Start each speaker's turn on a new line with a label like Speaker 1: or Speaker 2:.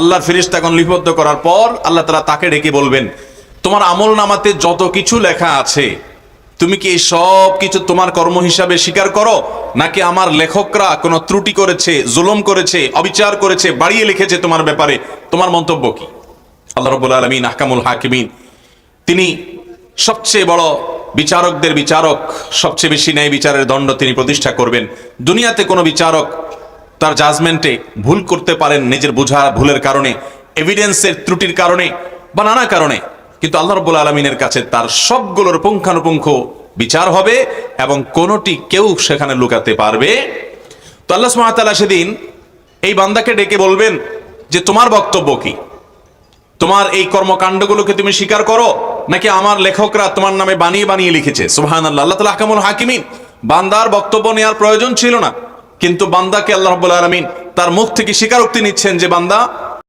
Speaker 1: আল্লাহর ফেরেশতা এখন লিপিবদ্ধ করার পর আল্লাহ তাআলা তাকে ডেকে বলবেন, তোমার আমল নামাতে যত কিছু লেখা আছে তুমি কি এই সব কিছু তোমার কর্ম হিসাবে স্বীকার করো, নাকি আমার লেখকরা কোনো ত্রুটি করেছে, জুলুম করেছে, অবিচার করেছে, বাড়িয়ে লিখেছে তোমার ব্যাপারে? তোমার মন্তব্য কি? আল্লাহ রাব্বুল আলামিন আহকামুল হাকিমিন, তিনি সবচেয়ে বড় বিচারকদের বিচারক, সবচেয়ে বেশি ন্যায় বিচারের দণ্ড তিনি প্রতিষ্ঠা করবেন। দুনিয়াতে কোনো বিচারক তার জাজমেন্টে ভুল করতে পারেন নিজের বোঝা ভুলের কারণে, এভিডেন্সের ত্রুটির কারণে বা নানা কারণে, কিন্তু আল্লাহ রাব্বুল আলামিনের কাছে তার সবগুলোর পুঙ্খানুপুঙ্খ বিচার হবে এবং কোনোটি কেউ সেখানে লুকাতে পারবে। তো আল্লাহ সুবহানাহু ওয়া তাআলা সেদিন এই বান্দাকে ডেকে বলবেন যে তোমার বক্তব্য কি? তোমার এই কর্মকাণ্ডগুলোকে তুমি স্বীকার করো, নাকি আমার লেখকরা তোমার নামে বানিয়ে বানিয়ে লিখেছে? সুবহানাল্লাহ। আল্লাহ তাআলা আহকামুল হাকিমিন, বান্দার বক্তব্য নেওয়ার প্রয়োজন ছিল না, কিন্তু বান্দাকে আল্লাহ রাব্বুল আলামিন তার মুখ থেকে স্বীকারোক্তি নিচ্ছেন যে বান্দা